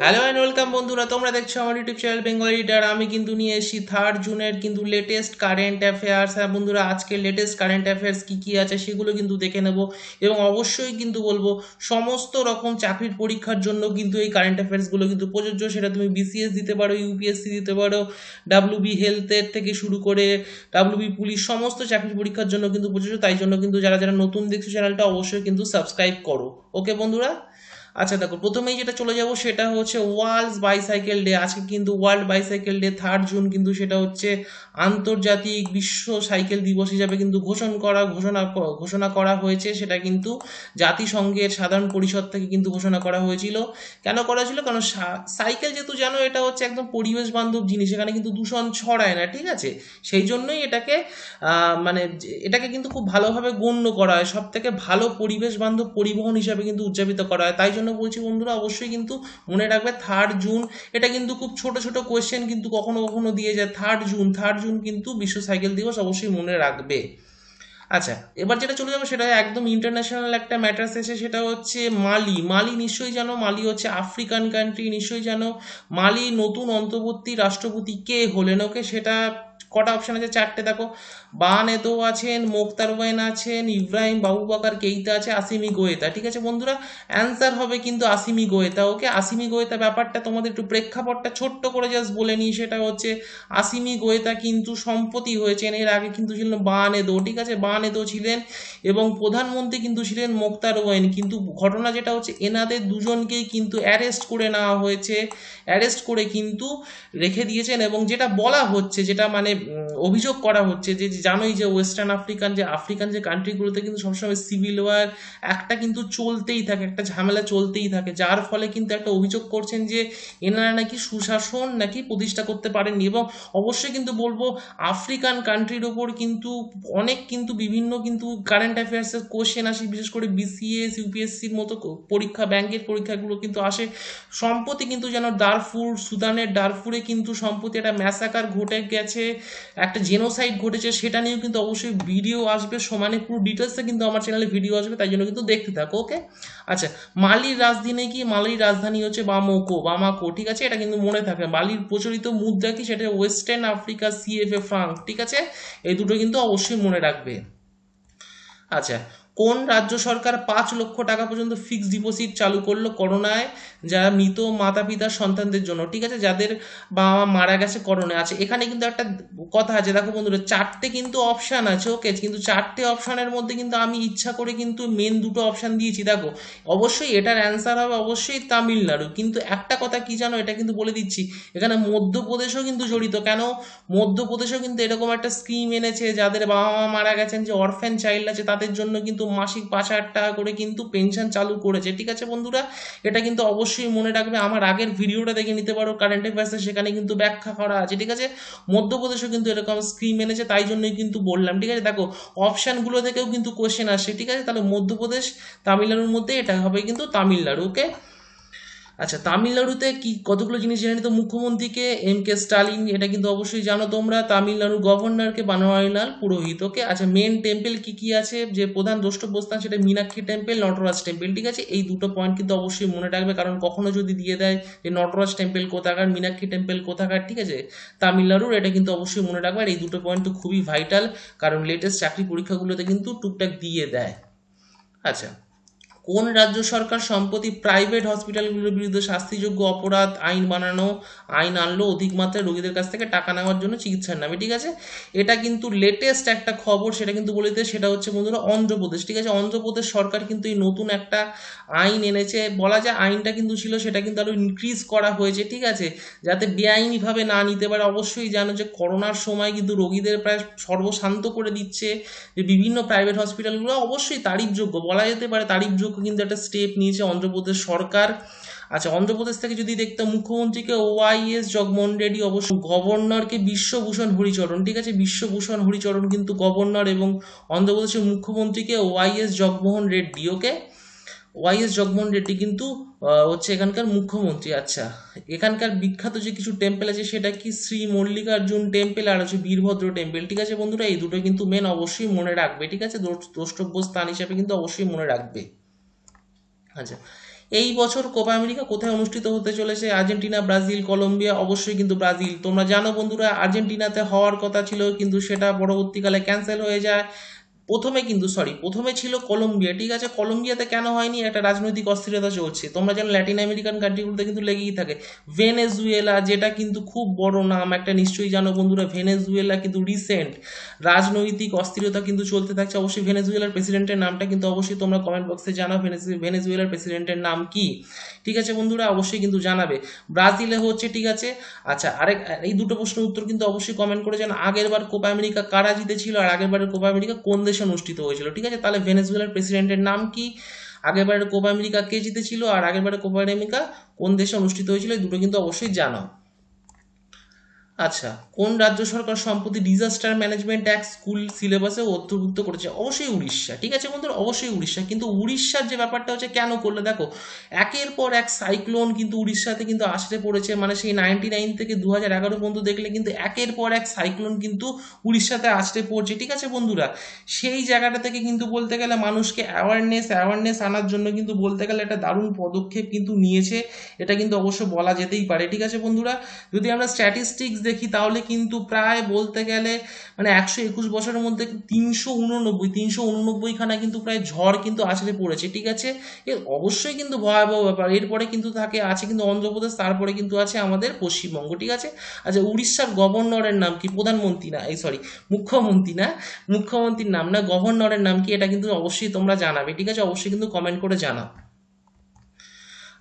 Hello and welcome বন্ধুরা, তোমরা দেখছো আমার ইউটিউব চ্যানেল বেঙ্গলি রিডার। আমি কিন্তু নিয়ে এসেছি 3rd জুনের কিন্তু লেটেস্ট কারেন্ট অ্যাফেয়ার্স। হ্যাঁ বন্ধুরা, আজকে লেটেস্ট কারেন্ট অ্যাফেয়ার্স কী কী আছে সেগুলো কিন্তু দেখে নেব, এবং অবশ্যই কিন্তু বলবো সমস্ত রকম চাকরির পরীক্ষার জন্য কিন্তু এই কারেন্ট অ্যাফেয়ার্সগুলো কিন্তু প্রযোজ্য। সেটা তুমি বিসিএস দিতে পারো, ইউপিএসসি দিতে পারো, ডাব্লিউবি হেলথের থেকে শুরু করে ডাব্লিউবি পুলিশ, সমস্ত চাকরির পরীক্ষার জন্য কিন্তু প্রযোজ্য। তাই জন্য কিন্তু যারা যারা নতুন দেখছো চ্যানেলটা অবশ্যই কিন্তু সাবস্ক্রাইব করো। ওকে বন্ধুরা, আচ্ছা দেখো, প্রথমেই যেটা চলে যাব সেটা হচ্ছে ওয়ার্ল্ড বাইসাইকেল ডে। আজকে কিন্তু world bicycle day 3rd June, কিন্তু সেটা হচ্ছে আন্তর্জাতিক বিশ্ব সাইকেল দিবস হিসাবে কিন্তু ঘোষণা করা হয়েছে। সেটা কিন্তু জাতিসংঘের সাধারণ পরিষদ থেকে কিন্তু ঘোষণা করা হয়েছিল। কেন করা ছিল? কারণ সাইকেল যেহেতু জানো এটা হচ্ছে একদম পরিবেশ বান্ধব জিনিস, এখানে কিন্তু দূষণ ছড়ায় না, ঠিক আছে? সেই জন্যই এটাকে কিন্তু খুব ভালোভাবে গণ্য করা হয়, সব থেকে ভালো পরিবেশ বান্ধব পরিবহন হিসাবে কিন্তু উদযাপিত করা হয়। তাই জন্য বলছি বন্ধুরা, অবশ্যই কিন্তু মনে রাখবে 3rd জুন। এটা কিন্তু খুব ছোট ছোট কোয়েশ্চেন কিন্তু কখনো কখনো দিয়ে যায়। 3rd জুন কিন্তু বিশ্ব সাইকেল দিবস, অবশ্যই মনে রাখবে। আচ্ছা, এবার যেটা চলে যাবো সেটা একদম ইন্টারন্যাশনাল একটা ম্যাটার্স এসে, সেটা হচ্ছে মালি। মালি নিশ্চয়ই জানো, মালি হচ্ছে আফ্রিকান কান্ট্রি, নিশ্চয়ই জানো। মালি নতুন অন্তর্বর্তী রাষ্ট্রপতি কে হলেন? ওকে, সেটা কটা অপশন আছে? 4টে। দেখো, বান এতো আছেন, মোখতার ওয়াইন আছেন, ইব্রাহিম বাবুবাকার কেইতা আছে, আসিমি গোয়েতা। ঠিক আছে বন্ধুরা, অ্যান্সার হবে কিন্তু আসিমি গোয়েতা। ওকে, আসিমি গোয়েতা ব্যাপারটা তোমাদের একটু প্রেক্ষাপটটা ছোট্ট করে জাস্ট বলে নিই। সেটা হচ্ছে আসিমি গোয়েতা কিন্তু সম্প্রতি হয়েছেন, এর আগে কিন্তু ছিলেন বান এদো। ঠিক আছে, বান এদো ছিলেন, এবং প্রধানমন্ত্রী কিন্তু ছিলেন মোখতার ওয়াইন। কিন্তু ঘটনা যেটা হচ্ছে, এনাদের দুজনকেই কিন্তু অ্যারেস্ট করে নেওয়া হয়েছে, অ্যারেস্ট করে কিন্তু রেখে দিয়েছেন। এবং যেটা বলা হচ্ছে, যেটা অভিযোগ করা হচ্ছে, যে জানোই যে ওয়েস্টার্ন আফ্রিকান যে কান্ট্রিগুলোতে কিন্তু সবসময় সিভিল ওয়ার একটা কিন্তু চলতেই থাকে, একটা ঝামেলা চলতেই থাকে, যার ফলে কিন্তু একটা অভিযোগ করছেন যে এনারা নাকি সুশাসন নাকি প্রতিষ্ঠা করতে পারেননি। এবং অবশ্যই কিন্তু বলবো, আফ্রিকান কান্ট্রির ওপর কিন্তু অনেক কিন্তু বিভিন্ন কিন্তু কারেন্ট অ্যাফেয়ার্সের কোশ্চেন আসে, বিশেষ করে বিসিএস ইউপিএসসির মতো পরীক্ষা, ব্যাংকের পরীক্ষাগুলো কিন্তু আসে। সম্প্রতি কিন্তু যেন সুদানের ডারফুরে কিন্তু সম্প্রতি একটা ম্যাসাকার ঘটে গেছে, একটা জেনোসাইড ঘটেছে, সেটা নিয়েও কিন্তু অবশ্যই ভিডিও আসবে সমানে, পুরো ডিটেলসে কিন্তু আমার চ্যানেলে ভিডিও আসবে, তাই জন্য কিন্তু দেখতে থাকো। ওকে, আচ্ছা, মালির রাজধানী কি? মালির রাজধানী হচ্ছে বামাকো। ঠিক আছে, এটা কিন্তু মনে থাকে। মালির প্রচলিত মুদ্রা কি? সেটা ওয়েস্টার্ন আফ্রিকা সিএফএ ফ্রাঙ্ক। ঠিক আছে, এই দুটো কিন্তু অবশ্যই মনে রাখবে। আচ্ছা, কোন রাজ্য সরকার 5 লক্ষ টাকা পর্যন্ত ফিক্সড ডিপোজিট চালু করলো করোনায় যারা মৃত মাতা পিতার সন্তানদের জন্য? ঠিক আছে, যাদের বাবা মা মারা গেছে করোনায়। আছে এখানে কিন্তু একটা কথা আছে, দেখো বন্ধুরা, 4টে কিন্তু অপশান আছে। ওকে, কিন্তু 4টে অপশানের মধ্যে কিন্তু আমি ইচ্ছা করে কিন্তু মেন দুটো অপশান দিয়েছি। দেখো, অবশ্যই এটার অ্যান্সার হবে অবশ্যই তামিলনাড়ু। কিন্তু একটা কথা কি জানো, এটা কিন্তু বলে দিচ্ছি, এখানে মধ্যপ্রদেশও কিন্তু জড়িত। কেন? মধ্যপ্রদেশও কিন্তু এরকম একটা স্কিম এনেছে, যাদের বাবা মা মারা গেছেন, যে অরফ্যান চাইল্ড আছে, তাদের জন্য কিন্তু মাসিক 5,000 টাকা করে কিন্তু পেনশন চালু করেছে। ঠিক আছে বন্ধুরা, এটা কিন্তু অবশ্যই মনে রাখবে। আমার আগের ভিডিওটা দেখে নিতে পারো কারেন্ট অ্যাফেয়ার্সে, সেখানে কিন্তু ব্যাখ্যা করা আছে। ঠিক আছে, মধ্যপ্রদেশও কিন্তু এরকম স্কিম এনেছে, তাই জন্যই কিন্তু বললাম। ঠিক আছে, দেখো অপশানগুলো থেকেও কিন্তু কোশ্চেন আসে। ঠিক আছে, তাহলে মধ্যপ্রদেশ তামিলনাড়ুর মধ্যে এটা হবে কিন্তু তামিলনাড়ু। ওকে, আচ্ছা, তামিলনাড়ুতে কি কতগুলো জিনিস জেনে নিত। মুখ্যমন্ত্রীকে এম.কে. স্টালিন, এটা কিন্তু অবশ্যই জানো তোমরা। তামিলনাড়ুর গভর্নরকে বানোয়ারিলাল পুরোহিত। ওকে, আচ্ছা, মেন টেম্পল কি কি আছে? যে প্রধান দ্রষ্টব্য স্থান সেটা মীনাক্ষী টেম্পল, নটরাজ টেম্পল। ঠিক আছে, এই দুটো পয়েন্ট কিন্তু অবশ্যই মনে রাখবে, কারণ কখনো যদি দিয়ে দেয় যে নটরাজ টেম্পল কোথাকার, মীনাক্ষী টেম্পল কোথাকার, ঠিক আছে, তামিলনাড়ুর, এটা কিন্তু অবশ্যই মনে রাখবে। আর এই দুটো পয়েন্ট তো খুবই ভাইটাল, কারণ লেটেস্ট চাকরি পরীক্ষাগুলোতে কিন্তু টুকটাক দিয়ে দেয়। আচ্ছা, কোন রাজ্য সরকার সম্প্রতি প্রাইভেট হসপিটালগুলোর বিরুদ্ধে শাস্তিযোগ্য অপরাধ আইন আনলো অধিক মাত্রায় রোগীদের কাছ থেকে টাকা নেওয়ার জন্য চিকিৎসার নামে? ঠিক আছে, এটা কিন্তু লেটেস্ট একটা খবর, সেটা কিন্তু বলে দিতে, সেটা হচ্ছে বন্ধুরা অন্ধ্রপ্রদেশ। ঠিক আছে, অন্ধ্রপ্রদেশ সরকার কিন্তু এই নতুন একটা আইন এনেছে। বলা যায় আইনটা কিন্তু ছিল, সেটা কিন্তু আরো ইনক্রিজ করা হয়েছে। ঠিক আছে, যাতে বেআইনিভাবে না নিতে পারে। অবশ্যই জানো যে করোনার সময় কিন্তু রোগীদের প্রায় সর্বশান্ত করে দিচ্ছে, যে বিভিন্ন প্রাইভেট হসপিটালগুলো অবশ্যই তারিফযোগ্য, বলা যেতে পারে তারিফযোগ্য কিন্তু একটা স্টেপ নিয়েছে অন্ধ্রপ্রদেশ সরকার। আচ্ছা, অন্ধ্রপ্রদেশ থেকে যদি দেখতাম, মুখ্যমন্ত্রীকে ওয়াইএস জগমোহন রেড্ডি, অবশ্য গভর্নরকে বিশ্বভূষণ হরিচরণ। ঠিক আছে, বিশ্বভূষণ হরিচরণ কিন্তু গভর্নর, এবং অন্ধ্রপ্রদেশের মুখ্যমন্ত্রীকে ওয়াইএস জগমোহন রেড্ডি। ওকে, ওয়াইএস জগমোহন রেড্ডি কিন্তু হচ্ছে এখানকার মুখ্যমন্ত্রী। আচ্ছা, এখানকার বিখ্যাত যে কিছু টেম্পল আছে, সেটা কি? শ্রী মল্লিকার্জুন টেম্পল আর হচ্ছে বীরভদ্র টেম্পল। ঠিক আছে বন্ধুরা, এই দুটো কিন্তু মেন অবশ্যই মনে রাখবে। ঠিক আছে, দ্রষ্টব্য স্থান হিসাবে কিন্তু অবশ্যই মনে রাখবে। আচ্ছা, এই বছর কোপা আমেরিকা কোথায় অনুষ্ঠিত হতে চলেছে? Argentina, Brazil, Colombia? অবশ্যই কিন্তু ব্রাজিল। তোমরা জানো বন্ধুরা আর্জেন্টিনাতে হওয়ার কথা ছিল কিন্তু সেটা পরবর্তীকালে ক্যান্সেল হয়ে যায়। প্রথমে ছিল কলম্বিয়া, ঠিক আছে। কলম্বিয়াতে কেন হয়নি? একটা রাজনৈতিক অস্থিরতা চলছে। তোমরা জানো ল্যাটিন আমেরিকান কান্ট্রিগুলোতে কিন্তু লেগেই থাকে। ভেনেজুয়েলা, যেটা কিন্তু খুব বড় নাম একটা, নিশ্চয়ই জানো বন্ধুরা। ভেনেজুয়েলা কিন্তু রিসেন্ট রাজনৈতিক অস্থিরতা কিন্তু চলতে থাকছে। অবশ্যই ভেনেজুয়েলার প্রেসিডেন্টের নামটা কিন্তু অবশ্যই তোমরা কমেন্ট বক্সে জানাও, ভেনেজুয়েলার প্রেসিডেন্টের নাম কি, ঠিক আছে বন্ধুরা, অবশ্যই কিন্তু জানাবে। ব্রাজিলে হচ্ছে, ঠিক আছে। আচ্ছা, এই দুটো প্রশ্নের উত্তর কিন্তু অবশ্যই কমেন্ট করে জানাও। আগের বার কোপা আমেরিকা কারা জিতেছিল আর আগের বারের কোপা আমেরিকা কোন দেশে অনুষ্ঠিত হয়েছিল, ঠিক আছে। তাহলে ভেনেজুয়েলার প্রেসিডেন্টের নাম কি, আগেরবারের কোপা আমেরিকা কে জিতেছিল আর আগেরবারের কোপা আমেরিকা কোন দেশে অনুষ্ঠিত হয়েছিল, এই দুটো কিন্তু অবশ্যই জানাও। আচ্ছা, কোন রাজ্য সরকার সম্প্রতি ডিজাস্টার ম্যানেজমেন্ট অ্যাক্ট স্কুল সিলেবাসে অন্তর্ভুক্ত করেছে? অবশ্যই উড়িষ্যা, ঠিক আছে বন্ধুরা, অবশ্যই উড়িষ্যা। কিন্তু উড়িষ্যার যে ব্যাপারটা হচ্ছে কেন করলে, দেখো একের পর এক সাইক্লোন কিন্তু উড়িষ্যাতে কিন্তু আসতে পড়েছে, মানে সেই 99 থেকে 2011 পর্যন্ত দেখলে কিন্তু একের পর এক সাইক্লোন কিন্তু উড়িষ্যাতে আসতে পড়ছে, ঠিক আছে বন্ধুরা। সেই জায়গাটা থেকে কিন্তু বলতে গেলে মানুষকে অ্যাওয়ারনেস আনার জন্য কিন্তু বলতে গেলে একটা দারুণ পদক্ষেপ কিন্তু নিয়েছে, এটা কিন্তু অবশ্য বলা যেতেই পারে, ঠিক আছে বন্ধুরা। যদি আমরা স্ট্যাটিস্টিক্স দেখি তাহলে কিন্তু প্রায় বলতে গেলে মানে 121 বছরের মধ্যে 389 খানা কিন্তু প্রায় ঝড় কিন্তু আসলে পড়েছে, ঠিক আছে। এর অবশ্যই কিন্তু ভয়াবহ ব্যাপার। এরপরে কিন্তু আছে কিন্তু অন্ধ্রপ্রদেশ, তারপরে কিন্তু আছে আমাদের পশ্চিমবঙ্গ, ঠিক আছে। আচ্ছা, উড়িষ্যার গভর্নরের নাম কি? প্রধানমন্ত্রী না, এই সরি, মুখ্যমন্ত্রী না, মুখ্যমন্ত্রীর নাম না, গভর্নরের নাম কি? এটা কিন্তু অবশ্যই তোমরা জানাবে, ঠিক আছে, অবশ্যই কিন্তু কমেন্ট করে জানাও।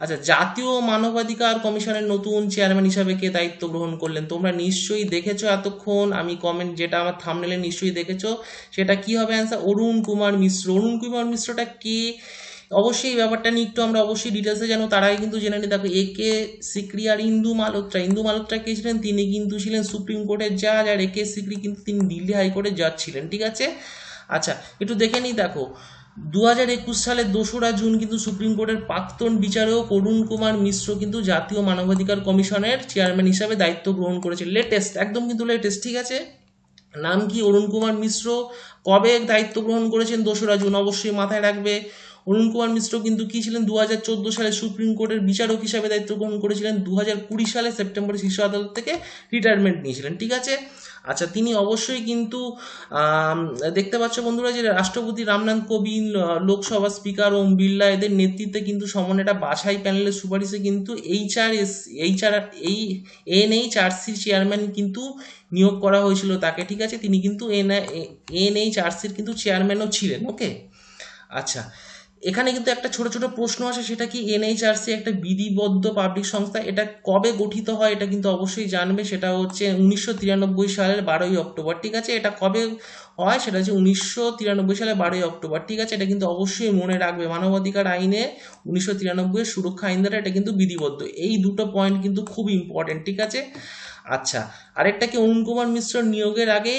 আচ্ছা, জাতীয় মানবাধিকার কমিশনের নতুন চেয়ারম্যান হিসাবে কে দায়িত্ব গ্রহণ করলেন? তোমরা নিশ্চয়ই দেখেছো এতক্ষণ, আমি কমেন্ট যেটা আমার থাম্বনেলে নিশ্চয়ই দেখেছো। সেটা কি হবে অ্যান্সার? অরুণ কুমার মিশ্র। অরুণ কুমার মিশ্রটা কে? অবশ্যই এই ব্যাপারটা নিয়ে একটু আমরা অবশ্যই ডিটেলসে জানো, তার আগে কিন্তু জেনে নি। দেখো, একে সিকরি আর ইন্দু মালহোত্রা কে ছিলেন? তিনি কিন্তু ছিলেন সুপ্রিম কোর্টের জাজ, আর একে সিকরি কিন্তু তিনি দিল্লি হাইকোর্টের জাজ ছিলেন, ঠিক আছে। আচ্ছা, একটু দেখে নিই। দেখো, 2021 সালের 2রা জুন কিন্তু সুপ্রিম কোর্টের প্রাক্তন বিচারক অরুণ কুমার মিশ্র কিন্তু জাতীয় মানবাধিকার কমিশনের চেয়ারম্যান হিসাবে দায়িত্ব গ্রহণ করেছে। লেটেস্ট, একদম কিন্তু লেটেস্ট, ঠিক আছে। নাম কি? অরুণ কুমার মিশ্র। কবে দায়িত্ব গ্রহণ করেছেন? 2রা জুন, অবশ্যই মাথায় রাখবে। অরুণ কুমার মিশ্র কিন্তু কি ছিলেন? 2014 সালে সুপ্রিম কোর্টের বিচারক হিসাবে দায়িত্ব গ্রহণ করেছিলেন। 2020 সালে সেপ্টেম্বরে শীর্ষ আদালত থেকে রিটায়ারমেন্ট নিয়েছিলেন, ঠিক আছে। আচ্ছা, তিনি অবশ্যই কিন্তু দেখতে পাচ্ছ বন্ধুরা যে রাষ্ট্রপতি রামনাথ কোবিন্দ, লোকসভা স্পিকার ওম বিড়লা এদের নেতৃত্বে কিন্তু সমন্বয় একটা বাছাই প্যানেলের সুপারিশে কিন্তু এনএইচআরসির চেয়ারম্যান কিন্তু নিয়োগ করা হয়েছিল তাকে, ঠিক আছে। তিনি কিন্তু এনএইচআরসির কিন্তু চেয়ারম্যানও ছিলেন, ওকে। আচ্ছা, এখানে কিন্তু একটা ছোট ছোট প্রশ্ন আসে, সেটা কি? এনএইচআরসি একটা বিধিবদ্ধ পাবলিক সংস্থা, এটা কবে গঠিত হয় এটা কিন্তু অবশ্যই জানবে। সেটা হচ্ছে 1993 সালের 12ই অক্টোবর, ঠিক আছে। এটা কবে হয়? সেটা হচ্ছে 1993 সালের 12ই অক্টোবর, ঠিক আছে। এটা কিন্তু অবশ্যই মনে রাখবে, মানবাধিকার আইনে 1993 সুরক্ষা আইন দ্বারা এটা কিন্তু বিধিবদ্ধ। এই দুটো পয়েন্ট কিন্তু খুব ইম্পর্টেন্ট, ঠিক আছে। আচ্ছা, আরেকটা কি? অরুণ কুমার মিশ্র নিয়োগের আগে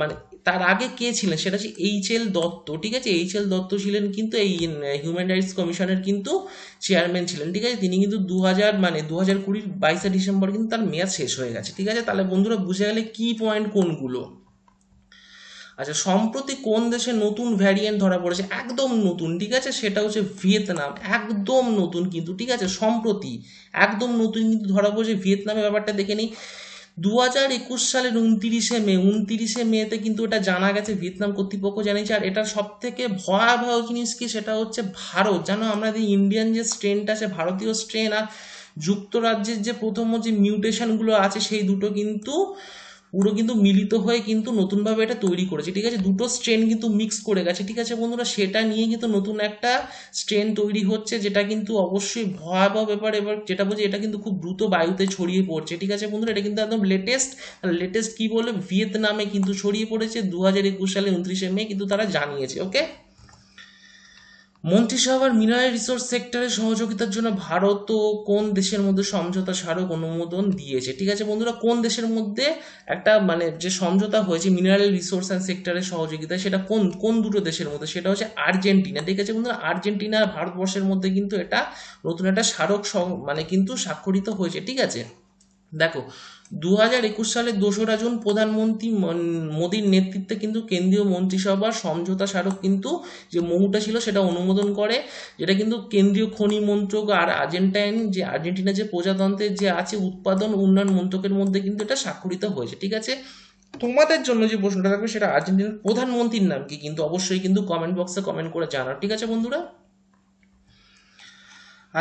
মানে তার আগে কে ছিলেন? সেটা হচ্ছে এইচ.এল. দত্ত, ঠিক আছে। এইচ.এল. দত্ত ছিলেন কিন্তু এই হিউম্যান রাইটস কমিশনের কিন্তু চেয়ারম্যান ছিলেন, ঠিক আছে। তিনি কিন্তু 2020 22শে ডিসেম্বর কিন্তু তার মেয়াদ শেষ হয়ে গেছে, ঠিক আছে। তাহলে বন্ধুরা বুঝে গেলে কি পয়েন্ট কোনগুলো। আচ্ছা, সম্প্রতি কোন দেশে নতুন ভ্যারিয়েন্ট ধরা পড়েছে? একদম নতুন, ঠিক আছে। সেটা হচ্ছে ভিয়েতনাম, একদম নতুন কিন্তু, ঠিক আছে। সম্প্রতি একদম নতুন কিন্তু ধরা পড়েছে ভিয়েতনামের। ব্যাপারটা দেখে নিই। 2021 সালের 29শে মেতে কিন্তু এটা জানা গেছে, ভিয়েতনাম কর্তৃপক্ষ জানিয়েছে। আর এটা সব থেকে ভয়াবহ জিনিস কি? সেটা হচ্ছে ভারত, জানো আমাদের ইন্ডিয়ান যে স্ট্রেনটা আছে, ভারতীয় স্ট্রেন আর যুক্তরাজ্যের যে প্রথম যে মিউটেশনগুলো আছে, সেই দুটো কিন্তু পুরো কিন্তু মিলিত হয়ে কিন্তু নতুনভাবে এটা তৈরি করেছে, ঠিক আছে। দুটো স্ট্রেন কিন্তু মিক্স করে গেছে, ঠিক আছে বন্ধুরা। সেটা নিয়ে কিন্তু নতুন একটা স্ট্রেন তৈরি হচ্ছে, যেটা কিন্তু অবশ্যই ভয়াবহ ব্যাপার। এবার যেটা বলছি, এটা কিন্তু খুব দ্রুত বায়ুতে ছড়িয়ে পড়ছে, ঠিক আছে বন্ধুরা। এটা কিন্তু একদম লেটেস্ট কি বলে, ভিয়েতনামে কিন্তু ছড়িয়ে পড়েছে 2021 সালে 29শে মে কিন্তু তারা জানিয়েছে, ওকে। মন্ত্রিসভার মিনারেল রিসোর্স সেক্টরে সহযোগিতার জন্য ভারত ও কোন দেশের মধ্যে সমঝোতা স্মারক অনুমোদন দিয়েছে? ঠিক আছে বন্ধুরা, কোন দেশের মধ্যে একটা মানে যে সমঝোতা হয়েছে মিনারেল রিসোর্স অ্যান্ড সেক্টরের সহযোগিতা, সেটা কোন কোন দুটো দেশের মধ্যে? সেটা হচ্ছে আর্জেন্টিনা, ঠিক আছে বন্ধুরা। আর্জেন্টিনা আর ভারতবর্ষের মধ্যে কিন্তু এটা নতুন একটা স্মারক মানে কিন্তু স্বাক্ষরিত হয়েছে, ঠিক আছে। দেখো 2021 সালের 2রা জুন প্রধানমন্ত্রী মোদীর নেতৃত্বে কিন্তু কেন্দ্রীয় মন্ত্রিসভার সমঝোতা স্মারক কিন্তু যে মহুটা ছিল সেটা অনুমোদন করে, যেটা কিন্তু কেন্দ্রীয় খনি মন্ত্রক আর আর্জেন্টিনা যে প্রজাতন্ত্রের যে আছে উৎপাদন উন্নয়ন মন্ত্রকের মধ্যে কিন্তু এটা স্বাক্ষরিত হয়েছে। ঠিক আছে, তোমাদের জন্য যে প্রশ্নটা থাকবে সেটা আর্জেন্টিনার প্রধানমন্ত্রীর নাম কি, কিন্তু অবশ্যই কিন্তু কমেন্ট বক্সে কমেন্ট করে জানাও। ঠিক আছে বন্ধুরা।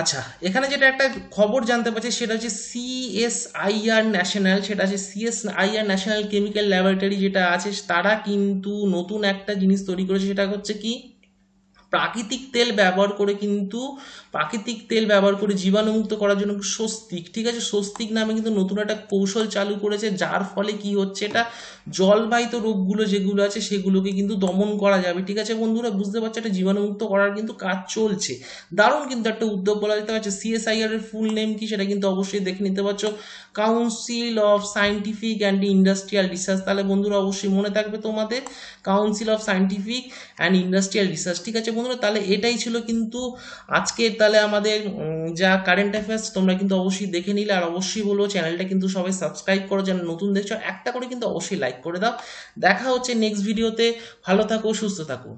আচ্ছা, এখানে যেটা একটা খবর জানতে পারছি সেটা হচ্ছে সিএসআইআর ন্যাশনাল, সেটা আছে সিএসআইআর ন্যাশনাল কেমিক্যাল ল্যাবরেটরি যেটা আছে, তারা কিন্তু নতুন একটা জিনিস তৈরি করেছে, সেটা হচ্ছে কি প্রাকৃতিক তেল ব্যবহার করে কিন্তু প্রাকৃতিক তেল ব্যবহার করে জীবাণুমুক্ত করার জন্য স্বস্তিক, ঠিক আছে, স্বস্তিক নামে কিন্তু নতুন একটা কৌশল চালু করেছে, যার ফলে কি হচ্ছে এটা জলবাহিত রোগগুলো যেগুলো আছে সেগুলোকে কিন্তু দমন করা যাবে। ঠিক আছে বন্ধুরা, বুঝতে পারছো এটা জীবাণুমুক্ত করার কিন্তু কাজ চলছে। দারুণ কিন্তু একটা উদ্যোগ বলা যেতে পারছে। সিএসআইআর এর ফুল নেম কি সেটা কিন্তু অবশ্যই দেখে নিতে পারছো, council of scientific and industrial research. তাহলে বন্ধুরা অবশ্যই মনে থাকবে তোমাদের council of scientific and industrial research. ঠিক আছে বন্ধুরা, তাহলে এটাই ছিল কিন্তু আজকের তাহলে আমাদের যা কারেন্ট অ্যাফেয়ার্স, তোমরা কিন্তু অবশ্যই দেখে নিলে। আর অবশ্যই বলবো চ্যানেলটা কিন্তু সবাই সাবস্ক্রাইব করো, যারা নতুন দেখছো একটা করে কিন্তু অবশ্যই লাইক করে দাও। দেখা হচ্ছে নেক্সট ভিডিওতে। ভালো থাকো, সুস্থ থাকো।